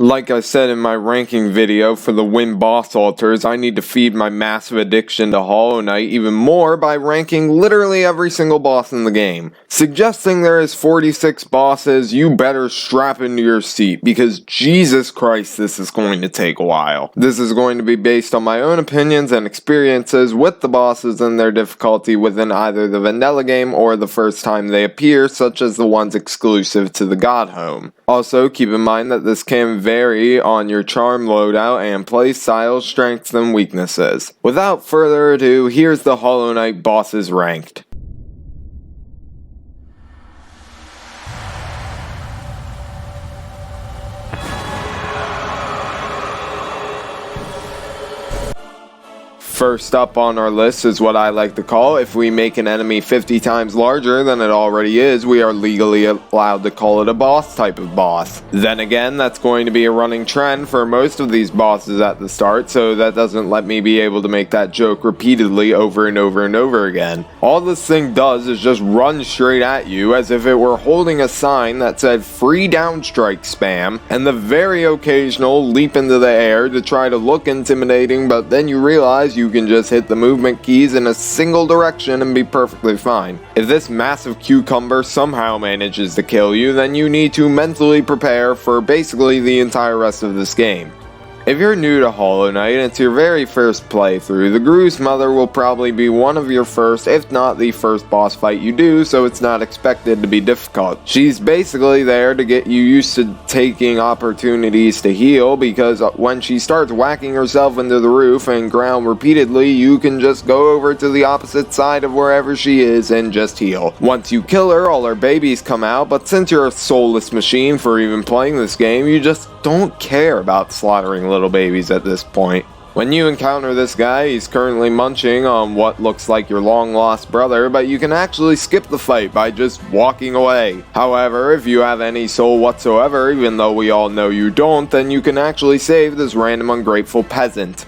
Like I said in my ranking video for the win boss altars, I need to feed my massive addiction to Hollow Knight even more by ranking literally every single boss in the game. Suggesting there is 46 bosses, you better strap into your seat, because Jesus Christ, this is going to take a while. This is going to be based on my own opinions and experiences with the bosses and their difficulty within either the vanilla game or the first time they appear, such as the ones exclusive to the God Home. Also, keep in mind that this can vary on your charm loadout and playstyle, strengths, and weaknesses. Without further ado, here's the Hollow Knight bosses ranked. First up on our list is what I like to call, if we make an enemy 50 times larger than it already is, we are legally allowed to call it a boss type of boss. Then again, that's going to be a running trend for most of these bosses at the start, so that doesn't let me be able to make that joke repeatedly over and over and over again. All this thing does is just run straight at you as if it were holding a sign that said free downstrike spam, and the very occasional leap into the air to try to look intimidating, but then you realize you can just hit the movement keys in a single direction and be perfectly fine. If this massive cucumber somehow manages to kill you, then you need to mentally prepare for basically the entire rest of this game. If you're new to Hollow Knight and it's your very first playthrough, the Gruz Mother will probably be one of your first, if not the first boss fight you do, so it's not expected to be difficult. She's basically there to get you used to taking opportunities to heal, because when she starts whacking herself into the roof and ground repeatedly, you can just go over to the opposite side of wherever she is and just heal. Once you kill her, all her babies come out, but since you're a soulless machine for even playing this game, you just don't care about slaughtering little babies at this point. When you encounter this guy, he's currently munching on what looks like your long-lost brother, but you can actually skip the fight by just walking away. However, if you have any soul whatsoever, even though we all know you don't, then you can actually save this random ungrateful peasant.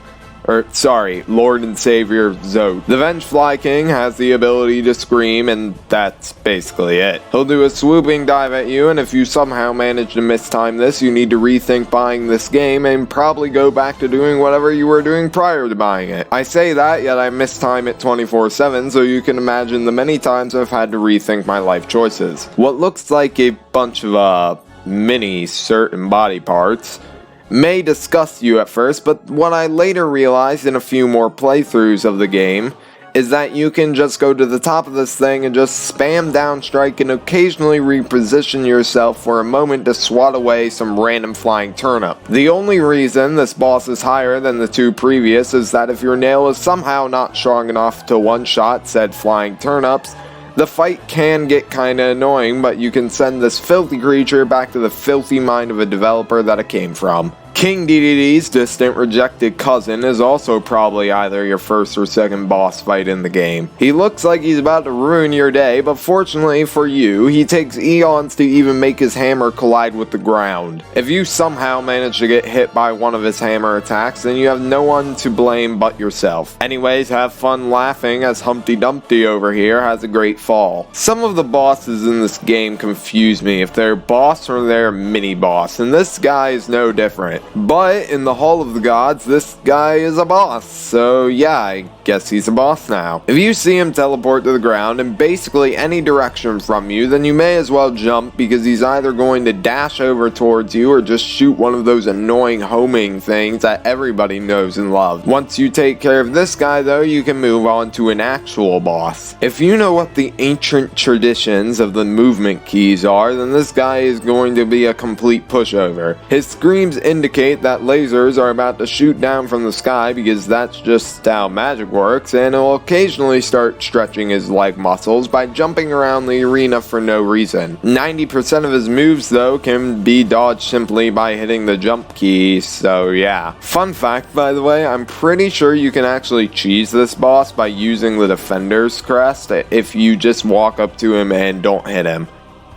Lord and Savior Zote. The Vengefly King has the ability to scream, and that's basically it. He'll do a swooping dive at you, and if you somehow manage to mistime this, you need to rethink buying this game and probably go back to doing whatever you were doing prior to buying it. I say that, yet I mistime it 24/7, so you can imagine the many times I've had to rethink my life choices. What looks like a bunch of mini certain body parts may disgust you at first, but what I later realized in a few more playthroughs of the game is that you can just go to the top of this thing and just spam downstrike and occasionally reposition yourself for a moment to swat away some random flying turnip. The only reason this boss is higher than the two previous is that if your nail is somehow not strong enough to one-shot said flying turnips, the fight can get kinda annoying, but you can send this filthy creature back to the filthy mind of a developer that it came from. King DDD's distant rejected cousin is also probably either your first or second boss fight in the game. He looks like he's about to ruin your day, but fortunately for you, he takes eons to even make his hammer collide with the ground. If you somehow manage to get hit by one of his hammer attacks, then you have no one to blame but yourself. Anyways, have fun laughing as Humpty Dumpty over here has a great fall. Some of the bosses in this game confuse me if they're boss or they're mini-boss, and this guy is no different. But in the Hall of the Gods, this guy is a boss, so yeah, I guess he's a boss now. If you see him teleport to the ground in basically any direction from you, then you may as well jump, because he's either going to dash over towards you or just shoot one of those annoying homing things that everybody knows and loves. Once you take care of this guy though, you can move on to an actual boss. If you know what the ancient traditions of the movement keys are, then this guy is going to be a complete pushover. His screams indicate that lasers are about to shoot down from the sky, because that's just how magic works, and he'll occasionally start stretching his leg muscles by jumping around the arena for no reason. 90% of his moves though can be dodged simply by hitting the jump key, so yeah. Fun fact, by the way, I'm pretty sure you can actually cheese this boss by using the Defender's crest if you just walk up to him and don't hit him.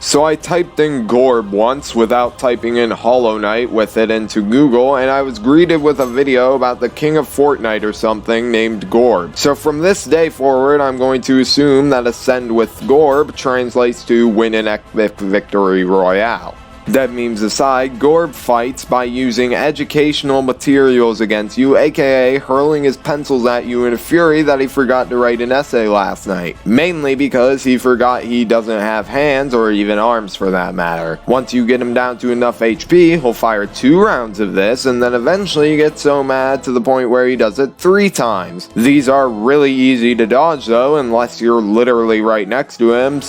So I typed in Gorb once without typing in Hollow Knight with it into Google, and I was greeted with a video about the King of Fortnite or something named Gorb. So from this day forward, I'm going to assume that Ascend with Gorb translates to win an epic victory royale. Dead memes aside, Gorb fights by using educational materials against you, aka hurling his pencils at you in a fury that he forgot to write an essay last night. Mainly because he forgot he doesn't have hands or even arms for that matter. Once you get him down to enough HP, he'll fire 2 rounds of this and then eventually get so mad to the point where he does it 3 times. These are really easy to dodge though, unless you're literally right next to him,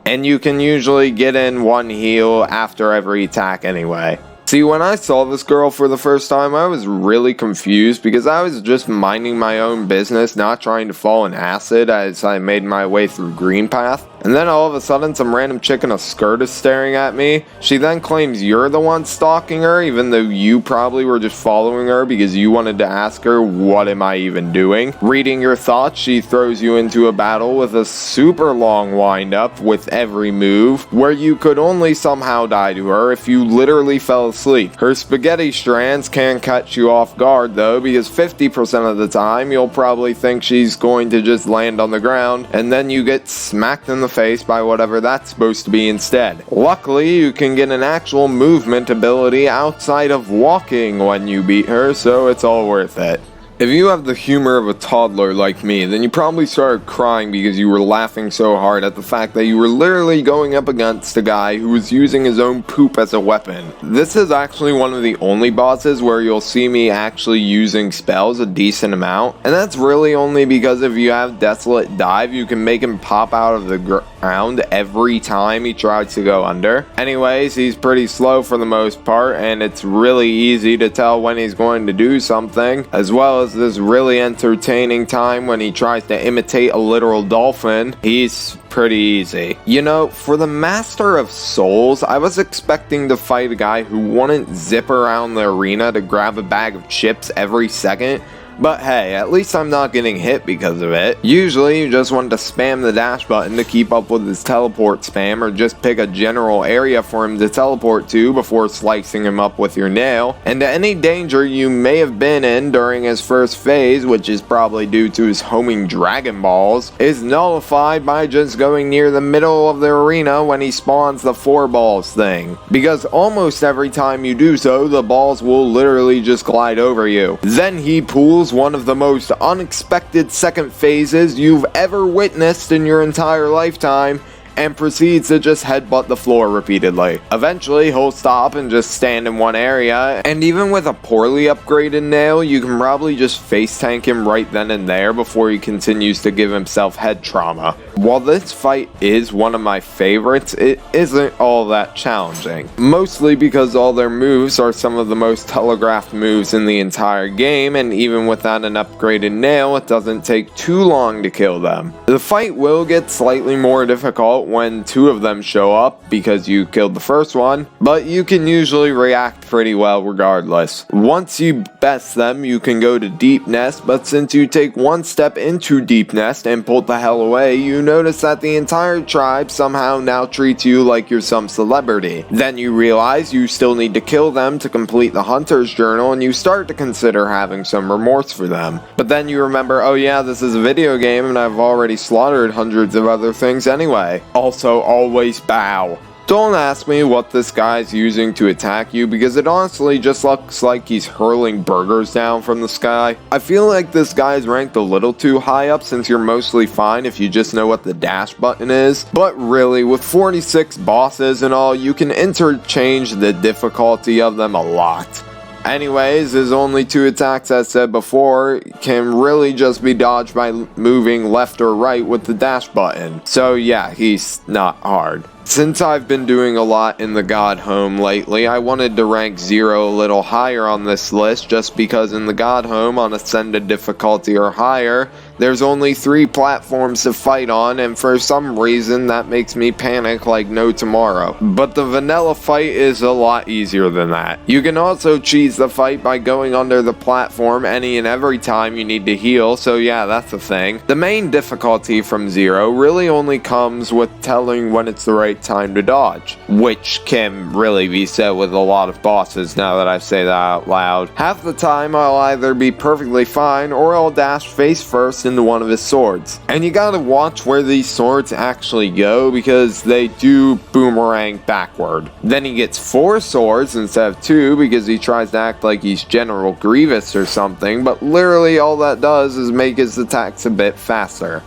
and you can usually get in 1 heal after every attack anyway. See, when I saw this girl for the first time, I was really confused because I was just minding my own business, not trying to fall in acid as I made my way through Green Path. And then all of a sudden, some random chick in a skirt is staring at me. She then claims you're the one stalking her, even though you probably were just following her because you wanted to ask her, what am I even doing? Reading your thoughts, she throws you into a battle with a super long wind-up with every move, where you could only somehow die to her if you literally fell asleep. Her spaghetti strands can catch you off guard though, because 50% of the time, you'll probably think she's going to just land on the ground, and then you get smacked in the face by whatever that's supposed to be instead. Luckily, you can get an actual movement ability outside of walking when you beat her, so it's all worth it. If you have the humor of a toddler like me, then you probably started crying because you were laughing so hard at the fact that you were literally going up against a guy who was using his own poop as a weapon. This is actually one of the only bosses where you'll see me actually using spells a decent amount, and that's really only because if you have Desolate Dive, you can make him pop out of the ground every time he tries to go under. Anyways, he's pretty slow for the most part, and it's really easy to tell when he's going to do something, as well as this really entertaining time when he tries to imitate a literal dolphin. He's pretty easy. You know, for the Master of Souls, I was expecting to fight a guy who wouldn't zip around the arena to grab a bag of chips every second. But hey, at least I'm not getting hit because of it. Usually you just want to spam the dash button to keep up with his teleport spam, or just pick a general area for him to teleport to before slicing him up with your nail. And any danger you may have been in during his first phase, which is probably due to his homing Dragon Balls, is nullified by just going near the middle of the arena when he spawns the 4 balls thing. Because almost every time you do so, the balls will literally just glide over you. Then he pulls one of the most unexpected second phases you've ever witnessed in your entire lifetime and proceeds to just headbutt the floor repeatedly. Eventually, he'll stop and just stand in one area, and even with a poorly upgraded nail, you can probably just face tank him right then and there before he continues to give himself head trauma. While this fight is one of my favorites, it isn't all that challenging. Mostly because all their moves are some of the most telegraphed moves in the entire game, and even without an upgraded nail, it doesn't take too long to kill them. The fight will get slightly more difficult when 2 of them show up because you killed the first one, but you can usually react pretty well regardless. Once you best them, you can go to Deep Nest, but since you take 1 step into Deep Nest and pull the hell away, you notice that the entire tribe somehow now treats you like you're some celebrity. Then you realize you still need to kill them to complete the Hunter's Journal, and you start to consider having some remorse for them. But then you remember, oh yeah, this is a video game and I've already slaughtered hundreds of other things anyway. Also, always bow. Don't ask me what this guy's using to attack you, because it honestly just looks like he's hurling burgers down from the sky. I feel like this guy's ranked a little too high up since you're mostly fine if you just know what the dash button is. But really, with 46 bosses and all, you can interchange the difficulty of them a lot. Anyways, his only 2 attacks, as said before, can really just be dodged by moving left or right with the dash button. So yeah, he's not hard. Since I've been doing a lot in the God Home lately, I wanted to rank Xero a little higher on this list just because in the God Home on Ascended difficulty or higher, there's only 3 platforms to fight on, and for some reason that makes me panic like no tomorrow. But the vanilla fight is a lot easier than that. You can also cheese the fight by going under the platform any and every time you need to heal, so yeah, that's a thing. The main difficulty from Xero really only comes with telling when it's the right right time to dodge, which can really be said with a lot of bosses now that I say that out loud. Half the time I'll either be perfectly fine or I'll dash face first into one of his swords. And you gotta watch where these swords actually go because they do boomerang backward. Then he gets 4 swords instead of 2 because he tries to act like he's General Grievous or something, but literally all that does is make his attacks a bit faster.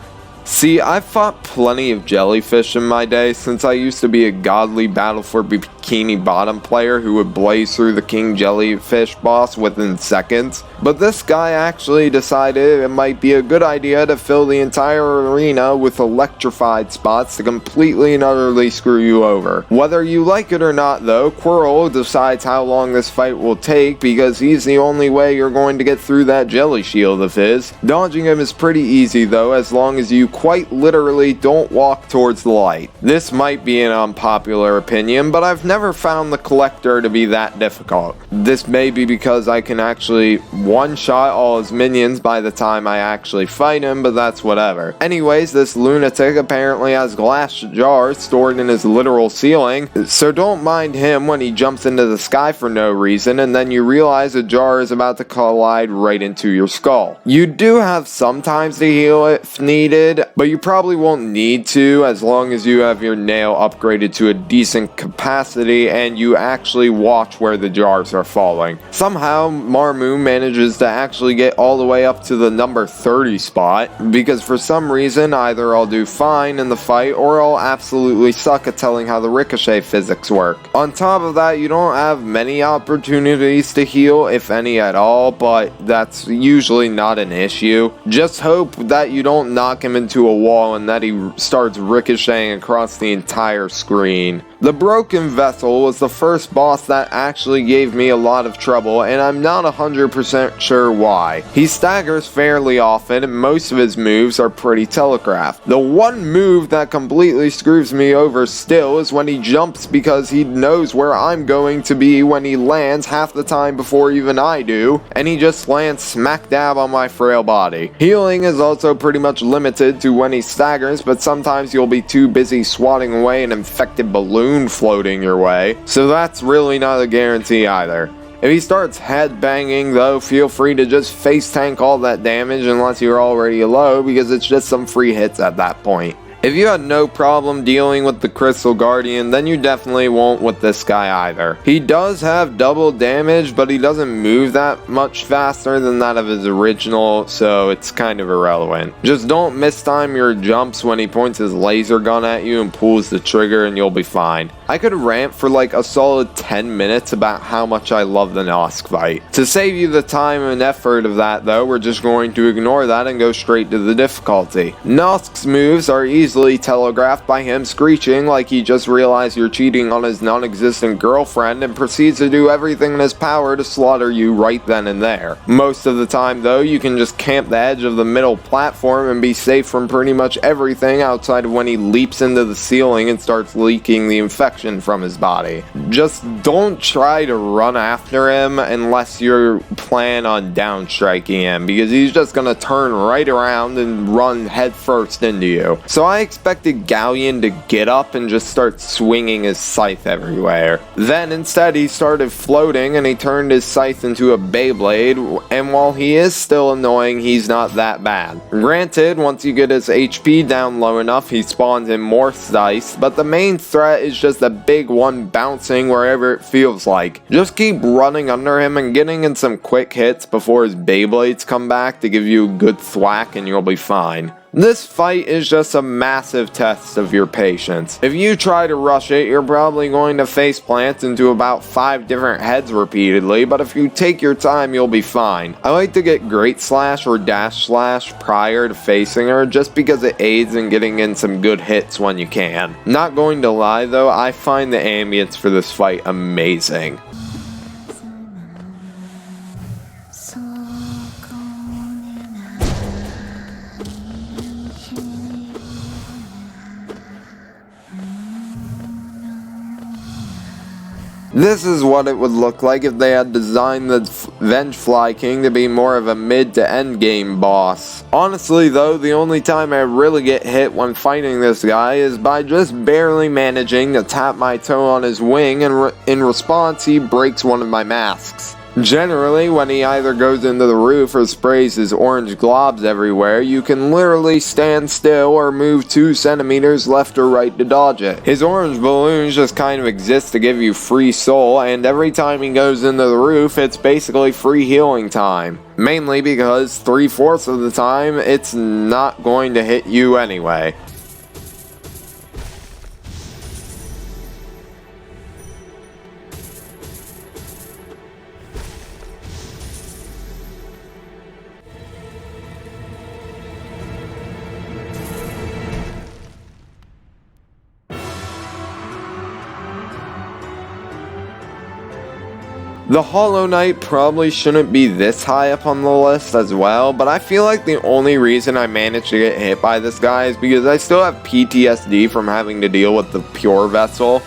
See, I've fought plenty of jellyfish in my day since I used to be a godly Battle for Bikini Bottom player who would blaze through the King Jellyfish boss within seconds. But this guy actually decided it might be a good idea to fill the entire arena with electrified spots to completely and utterly screw you over. Whether you like it or not though, Quirrell decides how long this fight will take because he's the only way you're going to get through that jelly shield of his. Dodging him is pretty easy though, as long as you quite literally don't walk towards the light. This might be an unpopular opinion, but I've never found the Collector to be that difficult. This may be because I can actually one-shot all his minions by the time I actually fight him, but that's whatever. Anyways, this lunatic apparently has glass jars stored in his literal ceiling, so don't mind him when he jumps into the sky for no reason and then you realize a jar is about to collide right into your skull. You do have some times to heal if needed, but you probably won't need to as long as you have your nail upgraded to a decent capacity and you actually watch where the jars are falling. Somehow Marmu manages to actually get all the way up to the number 30 spot because for some reason either I'll do fine in the fight or I'll absolutely suck at telling how the ricochet physics work. On top of that, you don't have many opportunities to heal, if any at all, but that's usually not an issue. Just hope that you don't knock him into a wall and that he starts ricocheting across the entire screen. The Broken Vessel was the first boss that actually gave me a lot of trouble, and I'm not 100% sure why. He staggers fairly often, and most of his moves are pretty telegraphed. The one move that completely screws me over still is when he jumps because he knows where I'm going to be when he lands half the time before even I do, and he just lands smack dab on my frail body. Healing is also pretty much limited to when he staggers, but sometimes you'll be too busy swatting away an infected balloon floating your way, so that's really not a guarantee either. If he starts headbanging though, feel free to just face tank all that damage unless you're already low because it's just some free hits at that point. If you had no problem dealing with the Crystal Guardian, then you definitely won't with this guy either. He does have double damage, but he doesn't move that much faster than that of his original, so it's kind of irrelevant. Just don't mistime your jumps when he points his laser gun at you and pulls the trigger and you'll be fine. I could rant for like a solid 10 minutes about how much I love the Nosk fight. To save you the time and effort of that though, we're just going to ignore that and go straight to the difficulty. Nosk's moves are easily telegraphed by him screeching like he just realized you're cheating on his non-existent girlfriend and proceeds to do everything in his power to slaughter you right then and there. Most of the time though, you can just camp the edge of the middle platform and be safe from pretty much everything outside of when he leaps into the ceiling and starts leaking the infection from his body. Just don't try to run after him unless you plan on downstriking him because he's just gonna turn right around and run headfirst into you. So I expected Galien to get up and just start swinging his scythe everywhere. Then instead he started floating and he turned his scythe into a Beyblade, and while he is still annoying, he's not that bad. Granted, once you get his HP down low enough, he spawns in more scythes, but the main threat is just a big one bouncing wherever it feels like. Just keep running under him and getting in some quick hits before his Beyblades come back to give you a good thwack and you'll be fine. This fight is just a massive test of your patience. If you try to rush it, you're probably going to faceplant into about 5 different heads repeatedly, but if you take your time, you'll be fine. I like to get Great Slash or Dash Slash prior to facing her, just because it aids in getting in some good hits when you can. Not going to lie though, I find the ambience for this fight amazing. This is what it would look like if they had designed the Vengefly King to be more of a mid to end game boss. Honestly though, the only time I really get hit when fighting this guy is by just barely managing to tap my toe on his wing, and in response he breaks one of my masks. Generally, when he either goes into the roof or sprays his orange globs everywhere, you can literally stand still or move 2 centimeters left or right to dodge it. His orange balloons just kind of exist to give you free soul, and every time he goes into the roof, it's basically free healing time. Mainly because 3/4 of the time, it's not going to hit you anyway. The Hollow Knight probably shouldn't be this high up on the list as well, but I feel like the only reason I managed to get hit by this guy is because I still have PTSD from having to deal with the Pure Vessel,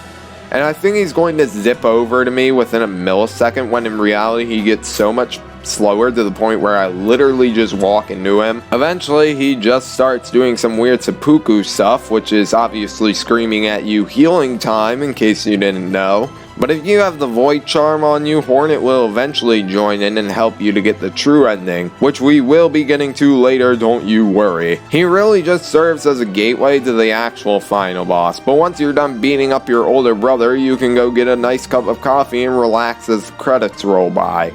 and I think he's going to zip over to me within a millisecond when in reality he gets so much slower to the point where I literally just walk into him. Eventually he just starts doing some weird seppuku stuff, which is obviously screaming at you healing time in case you didn't know. But if you have the Void Charm on you, Hornet will eventually join in and help you to get the true ending, which we will be getting to later, don't you worry. He really just serves as a gateway to the actual final boss, but once you're done beating up your older brother, you can go get a nice cup of coffee and relax as the credits roll by.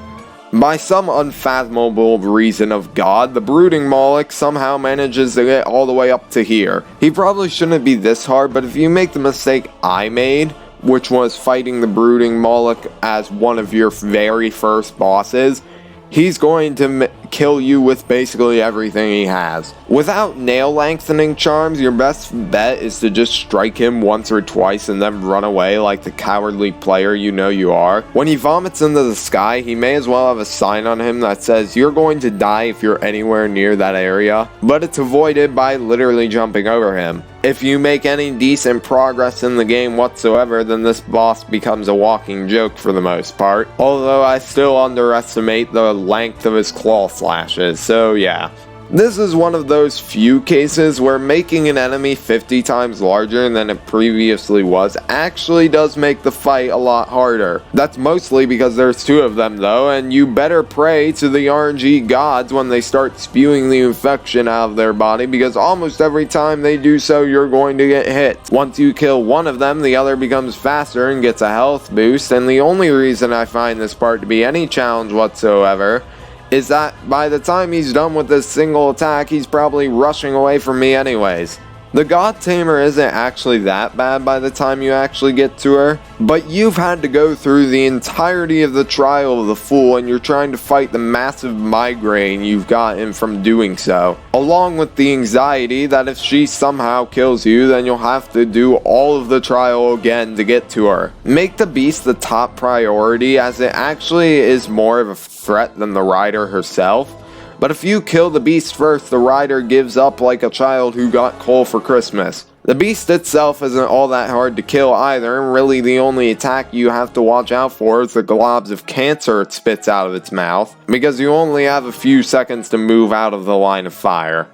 By some unfathomable reason of God, the brooding Mawlek somehow manages to get all the way up to here. He probably shouldn't be this hard, but if you make the mistake I made, which was fighting the brooding Mawlek as one of your very first bosses, he's going to kill you with basically everything he has. Without nail lengthening charms, your best bet is to just strike him once or twice and then run away like the cowardly player you know you are. When he vomits into the sky, he may as well have a sign on him that says you're going to die if you're anywhere near that area, but it's avoided by literally jumping over him. If you make any decent progress in the game whatsoever, then this boss becomes a walking joke for the most part, although I still underestimate the length of his claw slashes, so yeah. This is one of those few cases where making an enemy 50 times larger than it previously was actually does make the fight a lot harder. That's mostly because there's 2 of them though, and you better pray to the RNG gods when they start spewing the infection out of their body, because almost every time they do so you're going to get hit. Once you kill one of them, the other becomes faster and gets a health boost, and the only reason I find this part to be any challenge whatsoever is that by the time he's done with this single attack, he's probably rushing away from me anyways. The God Tamer isn't actually that bad by the time you actually get to her, but you've had to go through the entirety of the Trial of the Fool and you're trying to fight the massive migraine you've gotten from doing so, along with the anxiety that if she somehow kills you, then you'll have to do all of the trial again to get to her. Make the beast the top priority, as it actually is more of a threat than the rider herself. But if you kill the beast first, the rider gives up like a child who got coal for Christmas. The beast itself isn't all that hard to kill either, and really the only attack you have to watch out for is the globs of cancer it spits out of its mouth, because you only have a few seconds to move out of the line of fire.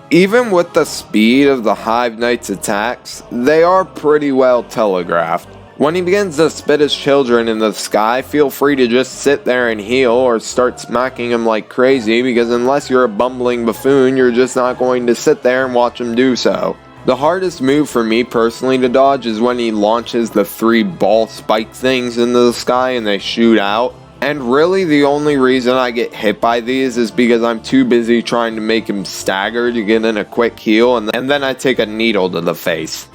Even with the speed of the Hive Knight's attacks, they are pretty well telegraphed. When he begins to spit his children in the sky, feel free to just sit there and heal or start smacking him like crazy, because unless you're a bumbling buffoon, you're just not going to sit there and watch him do so. The hardest move for me personally to dodge is when he launches the 3 ball spike things into the sky and they shoot out. And really the only reason I get hit by these is because I'm too busy trying to make him stagger to get in a quick heal, and then I take a needle to the face.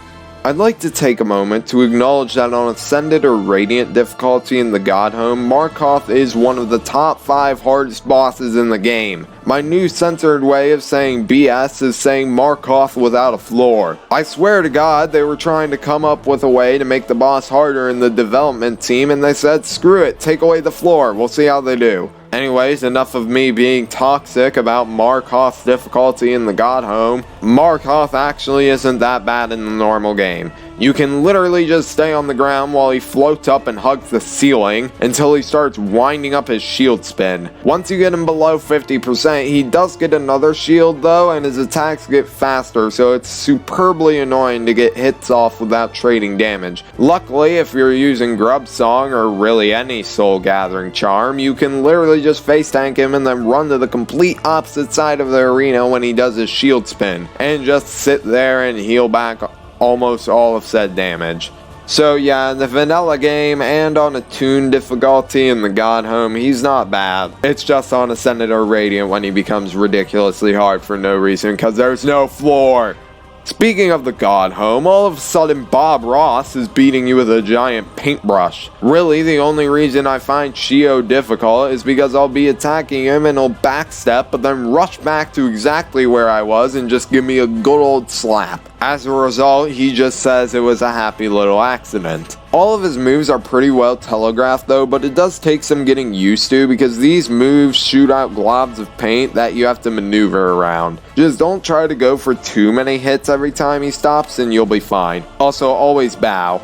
I'd like to take a moment to acknowledge that on Ascended or Radiant difficulty in the God Home, Markoth is one of the top 5 hardest bosses in the game. My new censored way of saying BS is saying Markoth without a floor. I swear to God, they were trying to come up with a way to make the boss harder in the development team, and they said, screw it, take away the floor, we'll see how they do. Anyways, enough of me being toxic about Markoth's difficulty in the God Home. Markoth actually isn't that bad in the normal game. You can literally just stay on the ground while he floats up and hugs the ceiling until he starts winding up his shield spin. Once you get him below 50%, he does get another shield though, and his attacks get faster, so it's superbly annoying to get hits off without trading damage. Luckily, if you're using Grub Song or really any soul gathering charm, you can literally just face tank him and then run to the complete opposite side of the arena when he does his shield spin, and just sit there and heal back almost all of said damage. So yeah, in the vanilla game and on attuned difficulty in the God Home, he's not bad. It's just on Ascended or Radiant when he becomes ridiculously hard for no reason, because there's no floor. Speaking of the God Home, all of a sudden Bob Ross is beating you with a giant paintbrush. Really, the only reason I find Sheo difficult is because I'll be attacking him and he'll backstep, but then rush back to exactly where I was and just give me a good old slap. As a result, he just says it was a happy little accident. All of his moves are pretty well telegraphed though, but it does take some getting used to because these moves shoot out globs of paint that you have to maneuver around. Just don't try to go for too many hits every time he stops and you'll be fine. Also, always bow.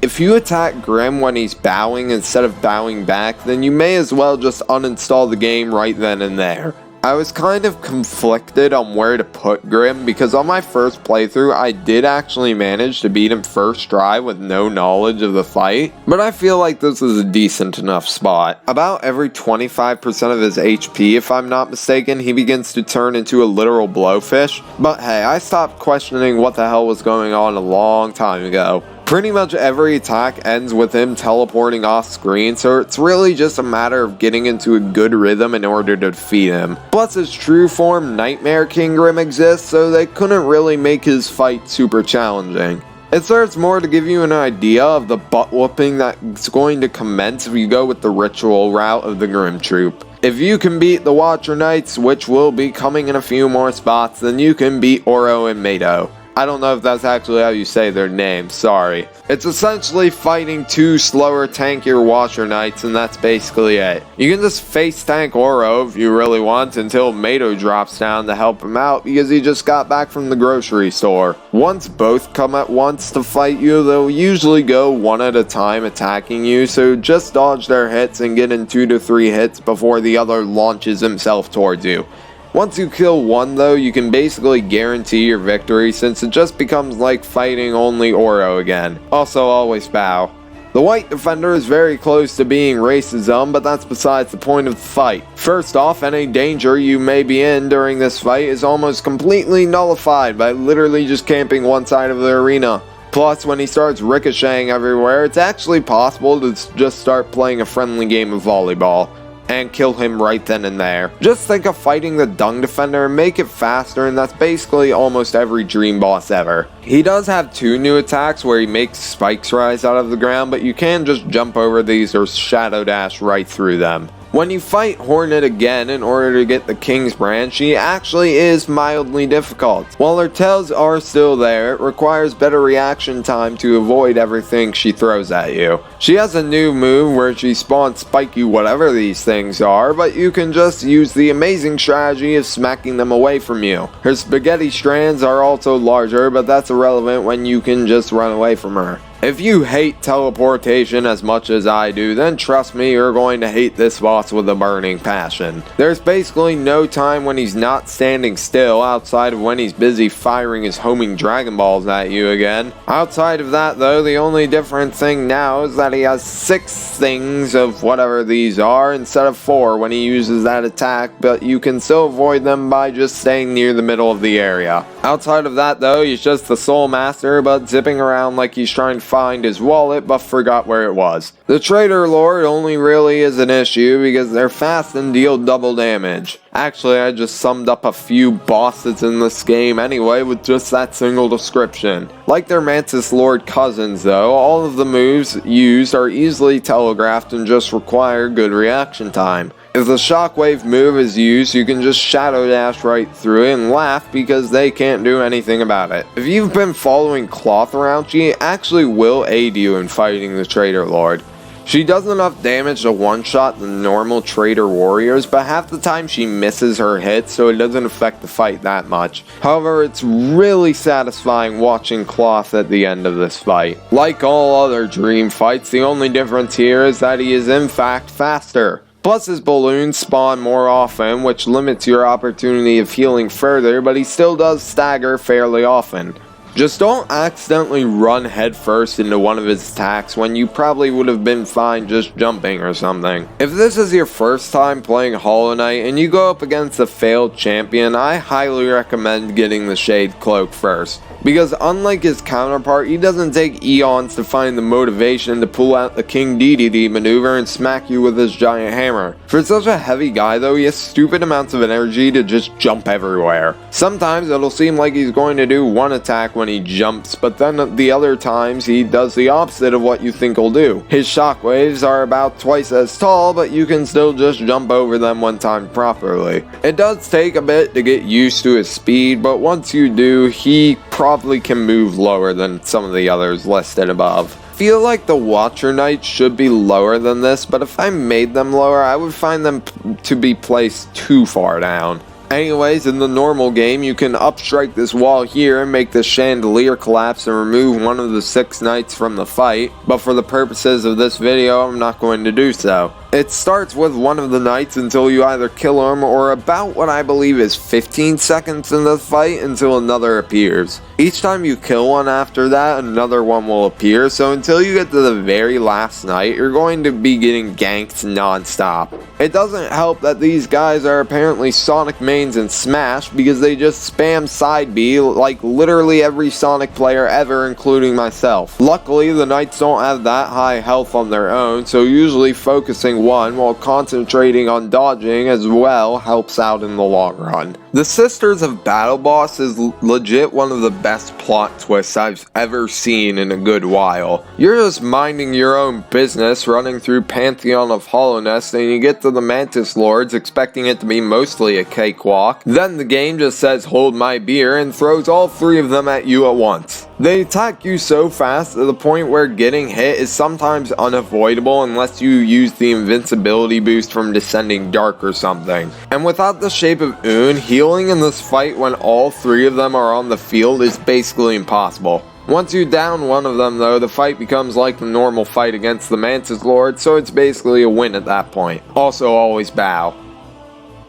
If you attack Grimm when he's bowing instead of bowing back, then you may as well just uninstall the game right then and there. I was kind of conflicted on where to put Grimm because on my first playthrough I did actually manage to beat him first try with no knowledge of the fight, but I feel like this is a decent enough spot. About every 25% of his HP, if I'm not mistaken, he begins to turn into a literal blowfish, but hey, I stopped questioning what the hell was going on a long time ago. Pretty much every attack ends with him teleporting off screen, so it's really just a matter of getting into a good rhythm in order to defeat him. Plus his true form Nightmare King Grimm exists, so they couldn't really make his fight super challenging. It serves more to give you an idea of the butt whooping that's going to commence if you go with the ritual route of the Grimm Troupe. If you can beat the Watcher Knights, which will be coming in a few more spots, then you can beat Oro and Mato. I don't know if that's actually how you say their names, sorry. It's essentially fighting two slower, tankier Watcher Knights, and that's basically it. You can just face tank Oro if you really want until Mato drops down to help him out because he just got back from the grocery store. Once both come at once to fight you, they'll usually go one at a time attacking you, so just dodge their hits and get in 2 to 3 hits before the other launches himself towards you. Once you kill one though, you can basically guarantee your victory since it just becomes like fighting only Oro again. Also, always bow. The White Defender is very close to being racism, but that's besides the point of the fight. First off, any danger you may be in during this fight is almost completely nullified by literally just camping one side of the arena. Plus, when he starts ricocheting everywhere, it's actually possible to just start playing a friendly game of volleyball and kill him right then and there. Just think of fighting the Dung Defender and make it faster, and that's basically almost every dream boss ever. He does have 2 new attacks where he makes spikes rise out of the ground, but you can just jump over these or shadow dash right through them. When you fight Hornet again in order to get the King's Branch, she actually is mildly difficult. While her tails are still there, it requires better reaction time to avoid everything she throws at you. She has a new move where she spawns spiky whatever these things are, but you can just use the amazing strategy of smacking them away from you. Her spaghetti strands are also larger, but that's irrelevant when you can just run away from her. If you hate teleportation as much as I do, then trust me, you're going to hate this boss with a burning passion. There's basically no time when he's not standing still outside of when he's busy firing his homing Dragon Balls at you again. Outside of that though, the only different thing now is that he has 6 things of whatever these are instead of 4 when he uses that attack, but you can still avoid them by just staying near the middle of the area. Outside of that though, he's just the Soul Master, but zipping around like he's trying to find his wallet but forgot where it was. The Traitor Lord only really is an issue because they're fast and deal double damage. Actually, I just summed up a few bosses in this game anyway with just that single description. Like their Mantis Lord cousins though, all of the moves used are easily telegraphed and just require good reaction time. If the shockwave move is used, you can just shadow dash right through it and laugh because they can't do anything about it. If you've been following Cloth around, she actually will aid you in fighting the Traitor Lord. She does enough damage to one-shot the normal Traitor warriors, but half the time she misses her hits, so it doesn't affect the fight that much. However, it's really satisfying watching Cloth at the end of this fight. Like all other Dream fights, the only difference here is that he is in fact faster. Plus his balloons spawn more often, which limits your opportunity of healing further, but he still does stagger fairly often. Just don't accidentally run headfirst into one of his attacks when you probably would have been fine just jumping or something. If this is your first time playing Hollow Knight and you go up against a failed champion, I highly recommend getting the Shade Cloak first. Because unlike his counterpart, he doesn't take eons to find the motivation to pull out the King DDD maneuver and smack you with his giant hammer. For such a heavy guy though, he has stupid amounts of energy to just jump everywhere. Sometimes it'll seem like he's going to do one attack when he jumps, but then the other times he does the opposite of what you think he'll do. His shockwaves are about twice as tall, but you can still just jump over them when timed properly. It does take a bit to get used to his speed, but once you do, he probably can move lower than some of the others listed above. Feel like the Watcher Knights should be lower than this, but if I made them lower, I would find them to be placed too far down. Anyways, in the normal game, you can upstrike this wall here and make the chandelier collapse and remove one of the 6 knights from the fight, but for the purposes of this video, I'm not going to do so. It starts with one of the knights until you either kill him or about what I believe is 15 seconds in the fight until another appears. Each time you kill one after that, another one will appear, so until you get to the very last knight, you're going to be getting ganked non-stop. It doesn't help that these guys are apparently Sonic mains in Smash because they just spam side B like literally every Sonic player ever, including myself. Luckily, the knights don't have that high health on their own, so usually focusing one while concentrating on dodging as well helps out in the long run. The Sisters of Battle Boss is legit one of the best plot twists I've ever seen in a good while. You're just minding your own business running through Pantheon of Hollowness and you get to the Mantis Lords expecting it to be mostly a cakewalk. Then the game just says hold my beer and throws all 3 of them at you at once. They attack you so fast to the point where getting hit is sometimes unavoidable unless you use the invincibility boost from Descending Dark or something. And without the Shape of Uumuu, healing in this fight when all 3 of them are on the field is basically impossible. Once you down one of them though, the fight becomes like the normal fight against the Mantis Lords, so it's basically a win at that point. Also always bow.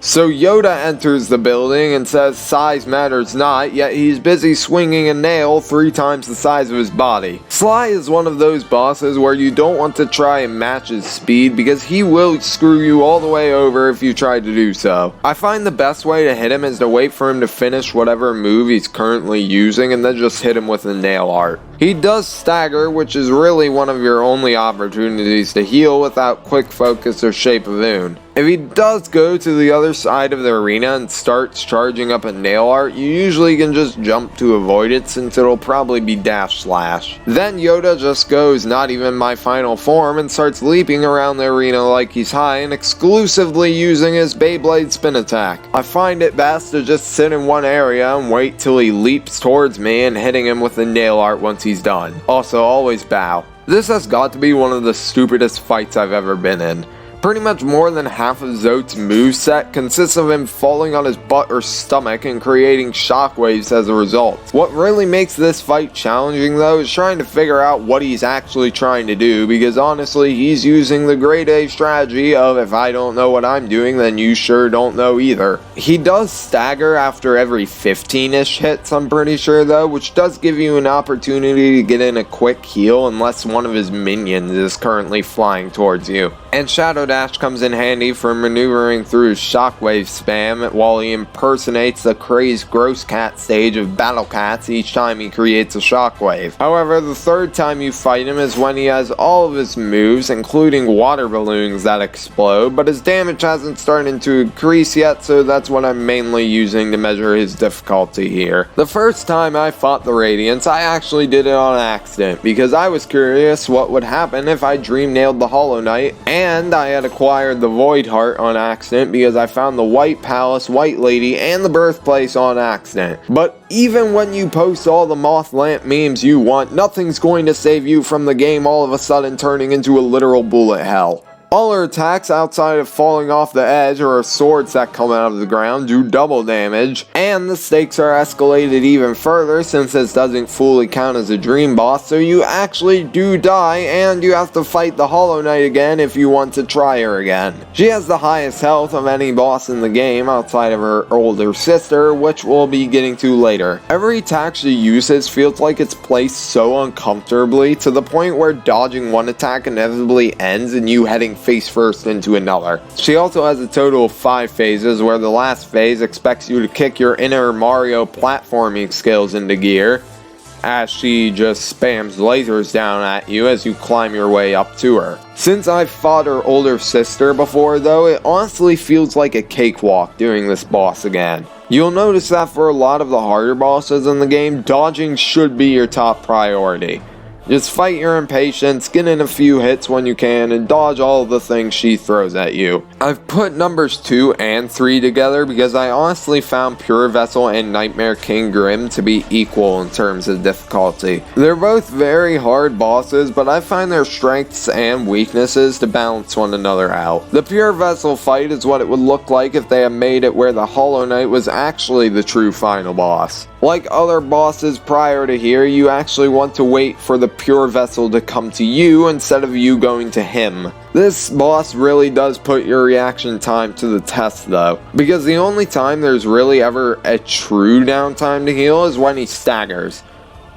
So Yoda enters the building and says size matters not, yet he's busy swinging a nail 3 times the size of his body. Sly is one of those bosses where you don't want to try and match his speed because he will screw you all the way over if you try to do so. I find the best way to hit him is to wait for him to finish whatever move he's currently using and then just hit him with a nail art. He does stagger, which is really one of your only opportunities to heal without quick focus or Shape of Uumuu. If he does go to the other side of the arena and starts charging up a nail art, you usually can just jump to avoid it since it'll probably be dash slash. Then Yoda just goes not even my final form and starts leaping around the arena like he's high and exclusively using his Beyblade spin attack. I find it best to just sit in one area and wait till he leaps towards me and hitting him with the nail art once he's done. Also always bow. This has got to be one of the stupidest fights I've ever been in. Pretty much more than half of Zote's moveset consists of him falling on his butt or stomach and creating shockwaves as a result. What really makes this fight challenging though is trying to figure out what he's actually trying to do, because honestly he's using the grade A strategy of if I don't know what I'm doing then you sure don't know either. He does stagger after every 15-ish hits I'm pretty sure though, which does give you an opportunity to get in a quick heal unless one of his minions is currently flying towards you. And Shadow Dash comes in handy for maneuvering through his shockwave spam while he impersonates the crazed gross cat stage of Battle Cats each time he creates a shockwave. However, the 3rd time you fight him is when he has all of his moves, including water balloons that explode, but his damage hasn't started to increase yet, so that's what I'm mainly using to measure his difficulty here. The first time I fought the Radiance, I actually did it on accident, because I was curious what would happen if I dream nailed the Hollow Knight and and I had acquired the Void Heart on accident because I found the White Palace, White Lady, and the Birthplace on accident. But even when you post all the Moth Lamp memes you want, nothing's going to save you from the game all of a sudden turning into a literal bullet hell. All her attacks outside of falling off the edge or swords that come out of the ground do double damage, and the stakes are escalated even further since this doesn't fully count as a dream boss, so you actually do die and you have to fight the Hollow Knight again if you want to try her again. She has the highest health of any boss in the game outside of her older sister, which we'll be getting to later. Every attack she uses feels like it's placed so uncomfortably to the point where dodging one attack inevitably ends and you heading face first into another. She also has a total of 5 phases, where the last phase expects you to kick your inner Mario platforming skills into gear, as she just spams lasers down at you as you climb your way up to her. Since I've fought her older sister before though, it honestly feels like a cakewalk doing this boss again. You'll notice that for a lot of the harder bosses in the game, dodging should be your top priority. Just fight your impatience, get in a few hits when you can, and dodge all of the things she throws at you. I've put numbers 2 and 3 together because I honestly found Pure Vessel and Nightmare King Grimm to be equal in terms of difficulty. They're both very hard bosses, but I find their strengths and weaknesses to balance one another out. The Pure Vessel fight is what it would look like if they had made it where the Hollow Knight was actually the true final boss. Like other bosses prior to here, you actually want to wait for the Pure Vessel to come to you instead of you going to him. This boss really does put your reaction time to the test though, because the only time there's really ever a true downtime to heal is when he staggers.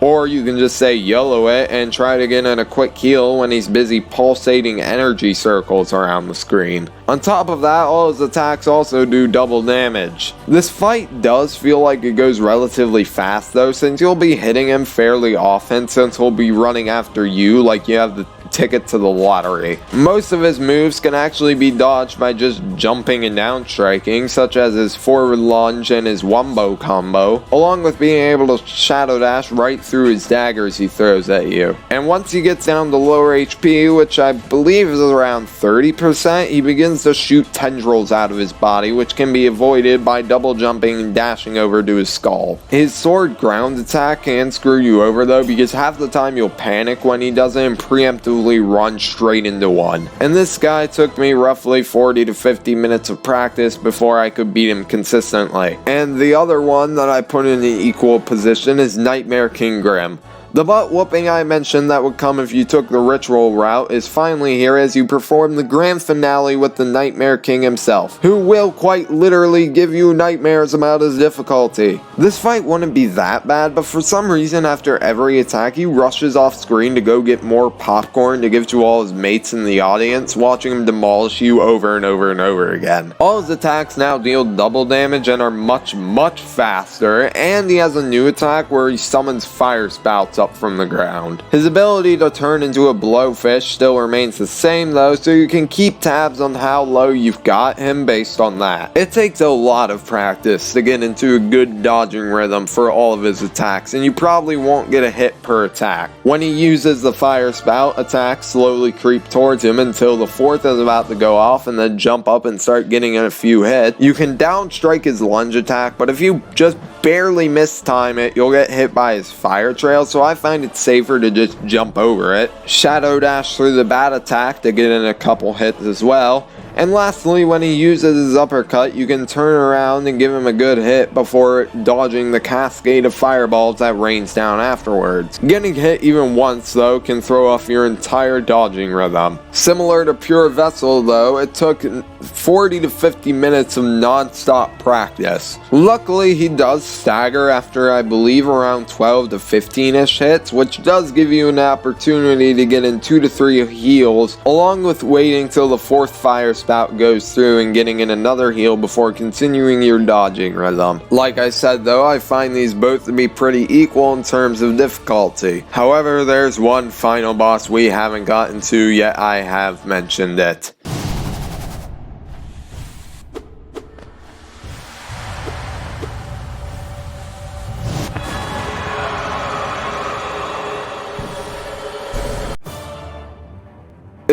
Or you can just say YOLO it and try to get in a quick heal when he's busy pulsating energy circles around the screen. On top of that, all his attacks also do double damage. This fight does feel like it goes relatively fast though, since you'll be hitting him fairly often since he'll be running after you like you have the ticket to the lottery. Most of his moves can actually be dodged by just jumping and down striking, such as his forward lunge and his wombo combo, along with being able to shadow dash right through his daggers he throws at you. And once he gets down to lower HP, which I believe is around 30%, he begins to shoot tendrils out of his body, which can be avoided by double jumping and dashing over to his skull. His sword ground attack can screw you over though, because half the time you'll panic when he does it and preemptively run straight into one. And this guy took me roughly 40 to 50 minutes of practice before I could beat him consistently. And the other one that I put in an equal position is Nightmare King Grimm. The butt whooping I mentioned that would come if you took the ritual route is finally here as you perform the grand finale with the Nightmare King himself, who will quite literally give you nightmares about his difficulty. This fight wouldn't be that bad, but for some reason after every attack he rushes off screen to go get more popcorn to give to all his mates in the audience, watching him demolish you over and over and over again. All his attacks now deal double damage and are much faster, and he has a new attack where he summons fire spouts up from the ground. His ability to turn into a blowfish still remains the same though, so you can keep tabs on how low you've got him based on that. It takes a lot of practice to get into a good dodging rhythm for all of his attacks, and you probably won't get a hit per attack. When he uses the fire spout, attacks slowly creep towards him until the fourth is about to go off and then jump up and start getting in a few hits. You can down strike his lunge attack, but if you just barely mistime it, you'll get hit by his fire trail, so I find it safer to just jump over it. Shadow dash through the bat attack to get in a couple hits as well. And lastly, when he uses his uppercut, you can turn around and give him a good hit before dodging the cascade of fireballs that rains down afterwards. Getting hit even once though can throw off your entire dodging rhythm. Similar to Pure Vessel though, it took 40 to 50 minutes of non-stop practice. Luckily he does stagger after I believe around 12 to 15ish hits, which does give you an opportunity to get in 2 to 3 heals, along with waiting till the fourth fire spout goes through and getting in another heal before continuing your dodging rhythm. Like I said though, I find these both to be pretty equal in terms of difficulty. However, there's one final boss we haven't gotten to yet. I have mentioned it.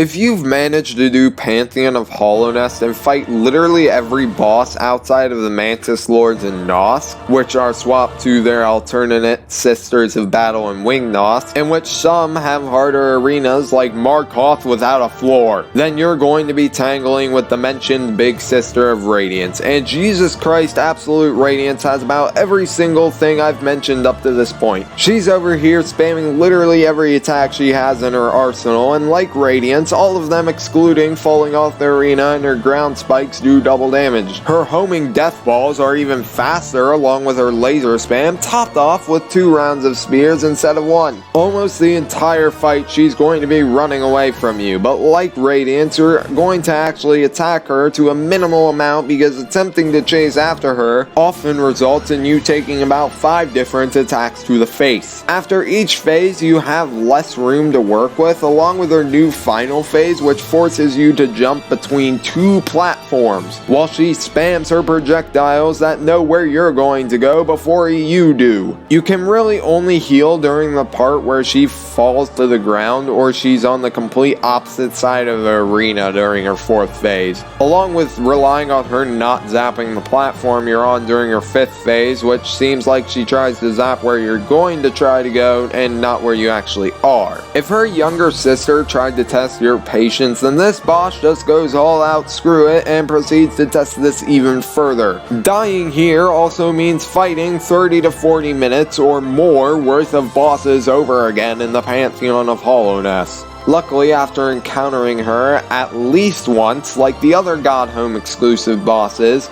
If you've managed to do Pantheon of Hollowness and fight literally every boss outside of the Mantis Lords and Nosk, which are swapped to their alternate sisters of battle and Wing Nosk, in which some have harder arenas like Markoth without a floor, then you're going to be tangling with the mentioned big sister of Radiance. And Jesus Christ, Absolute Radiance has about every single thing I've mentioned up to this point. She's over here spamming literally every attack she has in her arsenal, and like Radiance, all of them excluding falling off the arena and her ground spikes do double damage. Her homing death balls are even faster, along with her laser spam, topped off with 2 rounds of spears instead of 1. Almost the entire fight she's going to be running away from you, but like Radiance, you're going to actually attack her to a minimal amount because attempting to chase after her often results in you taking about 5 different attacks to the face. After each phase, you have less room to work with, along with her new final phase, which forces you to jump between 2 platforms, while she spams her projectiles that know where you're going to go before you do. You can really only heal during the part where she falls to the ground or she's on the complete opposite side of the arena during her 4th phase, along with relying on her not zapping the platform you're on during her 5th phase, which seems like she tries to zap where you're going to try to go and not where you actually are. If her younger sister tried to test your patience, then this boss just goes all out screw it and proceeds to test this even further. Dying here also means fighting 30 to 40 minutes or more worth of bosses over again in the Pantheon of Hollowness. Luckily, after encountering her at least once, like the other Godhome exclusive bosses,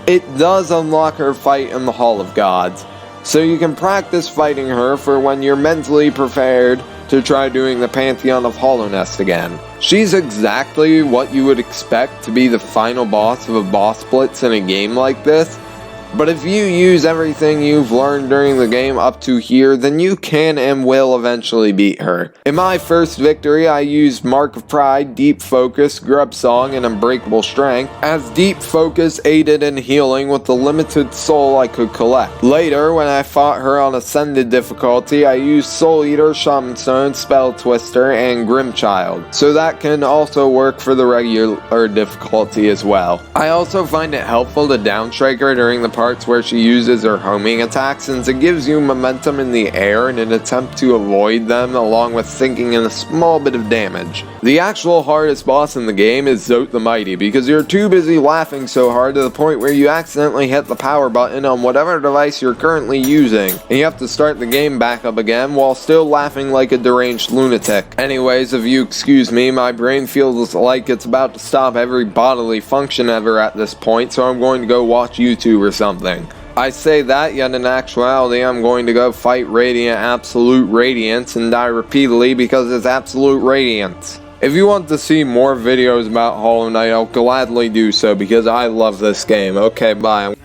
it does unlock her fight in the Hall of Gods. So you can practice fighting her for when you're mentally prepared to try doing the Pantheon of Hollowness again. She's exactly what you would expect to be the final boss of a boss blitz in a game like this, but if you use everything you've learned during the game up to here, then you can and will eventually beat her. In my first victory, I used Mark of Pride, Deep Focus, Grub Song, and Unbreakable Strength, as Deep Focus aided in healing with the limited soul I could collect. Later, when I fought her on Ascended difficulty, I used Soul Eater, Shaman Stone, Spell Twister, and Grimchild, so that can also work for the regular difficulty as well. I also find it helpful to downstrike her during the parts where she uses her homing attack, since it gives you momentum in the air in an attempt to avoid them, along with sinking in a small bit of damage. The actual hardest boss in the game is Zote the Mighty, because you're too busy laughing so hard to the point where you accidentally hit the power button on whatever device you're currently using, and you have to start the game back up again while still laughing like a deranged lunatic. Anyways, if you excuse me, my brain feels like it's about to stop every bodily function ever at this point, so I'm going to go watch YouTube or something. I say that, yet in actuality I'm going to go fight Radiant Absolute Radiance and die repeatedly because it's Absolute Radiance. If you want to see more videos about Hollow Knight, I'll gladly do so because I love this game. Okay, bye.